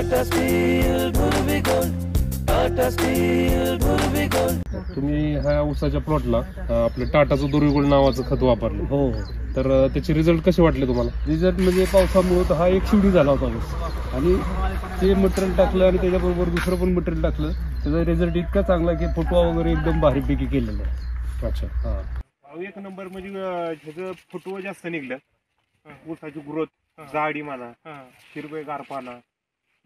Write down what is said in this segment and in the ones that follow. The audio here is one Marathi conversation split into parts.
टाटा स्टील भुर्वी गोल्ड, टाटा स्टील भुर्वी गोल्ड। तुम्ही ह्या ऊसाच्या प्लॉटला आपलं टाटाचं दुर्विगुण नावाचं खत वापरलं, हो तर त्याचे रिझल्ट कसे वाटले तुम्हाला? रिझल्ट म्हणजे पावसामुळे तर हा एक शिवडी झाला होता ऊस, आणि ते मटेरियल टाकलं आणि त्याच्याबरोबर दुसरं पण मटेरियल टाकलं, त्याचा रिझल्ट इतका चांगला की फुटवा वगैरे एकदम भारीपैकी केलेला आहे. अच्छा, हा. एक नंबर म्हणजे ह्याचं फुटवं जास्त निघलं, ऊसाची ग्रोथ, जाडी म्हणा, हिरवेगार पानं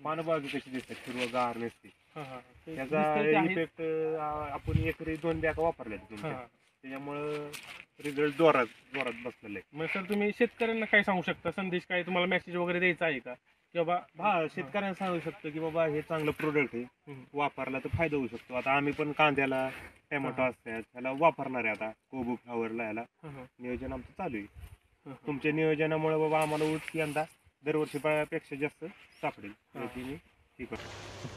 बाजू कशी दिसतात, हिरवगार नसते. त्याचा इफेक्ट आपण एकरी 2 बॅग वापरल्या त्याच्यामुळं रिझल्ट जोरात बसलेला आहे. मग सर तुम्ही शेतकऱ्यांना काय सांगू शकता, संदेश काय तुम्हाला मेसेज वगैरे द्यायचा आहे का, की बाबा हा शेतकऱ्यांना सांगू शकतो की बाबा हे चांगलं प्रोडक्ट आहे, वापरला तर फायदा होऊ शकतो. आता आम्ही पण कांद्याला, टोमॅटो असतात ह्याला वापरणार आहे, आता कोबू फ्लावरला ह्याला नियोजन आमचं चालू आहे. तुमच्या नियोजनामुळे बाबा आम्हाला ऊस यंदा दरवर्षीपेक्षा जास्त सापडेल. ठीक आहे.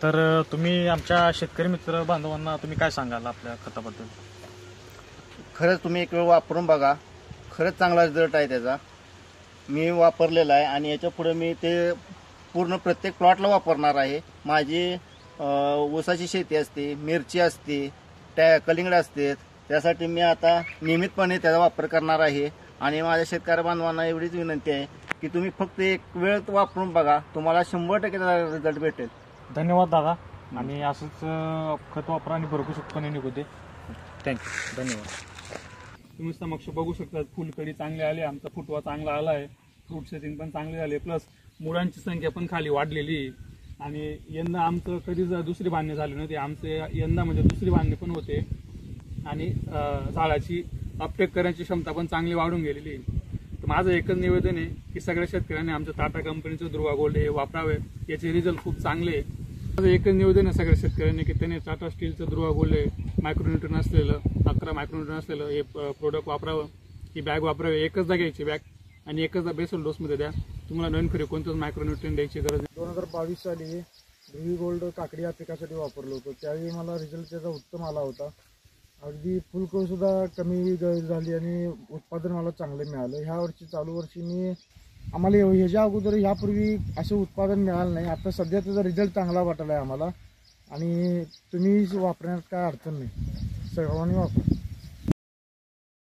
तर तुम्ही आमच्या शेतकरी मित्र बांधवांना तुम्ही काय सांगाल आपल्या खताबद्दल? खरंच तुम्ही एक वेळ वापरून बघा, खरंच चांगला रिझल्ट आहे त्याचा. मी वापरलेला आहे आणि याच्या पुढे मी ते पूर्ण प्रत्येक प्लॉटला वापरणार आहे. माझी ऊसाची शेती असते, मिरची असते, कलिंगड असते, त्यासाठी मी आता नियमितपणे त्याचा वापर करणार आहे. आणि माझ्या शेतकरी बांधवांना एवढीच विनंती आहे की तुम्ही फक्त एक वेळ वापरून बघा, तुम्हाला 100% त्याचा रिझल्ट भेटेल. धन्यवाद दादा, आणि असंच खत वापरा आणि भरपूर उत्पन्न निघू दे. थँक्यू, धन्यवाद. तुम्ही समक्ष बघू शकता, फुलकडी चांगली आली, आमचा फुटवा चांगला आला आहे, फ्रूट सेटिंग पण चांगली झाली, प्लस मुळांची संख्या पण खाली वाढलेली आहे. आणि यंदा आमचं कधीच दुसरी बांधणी झाली नव्हती, आमचे यंदा म्हणजे दुसरी बांधणी पण होते, आणि झाडाची अपटेक करण्याची क्षमता पण चांगली वाढून गेलेली आहे. तर माझं एकच निवेदन आहे की सगळ्या शेतकऱ्यांनी आमच्या टाटा कंपनीचं ध्रुवा गोल्ड हे वापरावे, याचे रिझल्ट खूप चांगले आहे. माझं एकच निवेदन आहे सगळ्या शेतकऱ्यांनी की त्यांनी टाटा स्टीलचं ध्रुवा गोल्ड हे मायक्रोन्यूट्रन असलेलं 11 मायक्रोन्यूट्रन असलेलं हे प्रोडक्ट वापरावं. ही बॅग वापरावी, एकचदा घ्यायची बॅग आणि एकचदा बेसल डोसमध्ये द्या. तुम्हाला नवीन खरी कोणतंच मायक्रोन्यूट्रन द्यायची गरज नाही. 2022 साली ध्रुवी गोल्ड काकडी या पिकासाठी वापरलं होतं, त्यावेळी मला रिझल्ट त्याचा उत्तम आला होता. अगदी फुलकळ सुद्धा कमी झाली आणि उत्पादन मला चांगलं मिळालं. ह्या वर्षी चालू वर्षी आम्हाला ह्याच्या अगोदर ह्यापूर्वी असं उत्पादन मिळालं नाही. आता सध्या त्याचा रिझल्ट चांगला वाटला आहे आम्हाला, आणि तुम्ही वापरण्यात काय अडचण नाही, सर्वांनी वापर.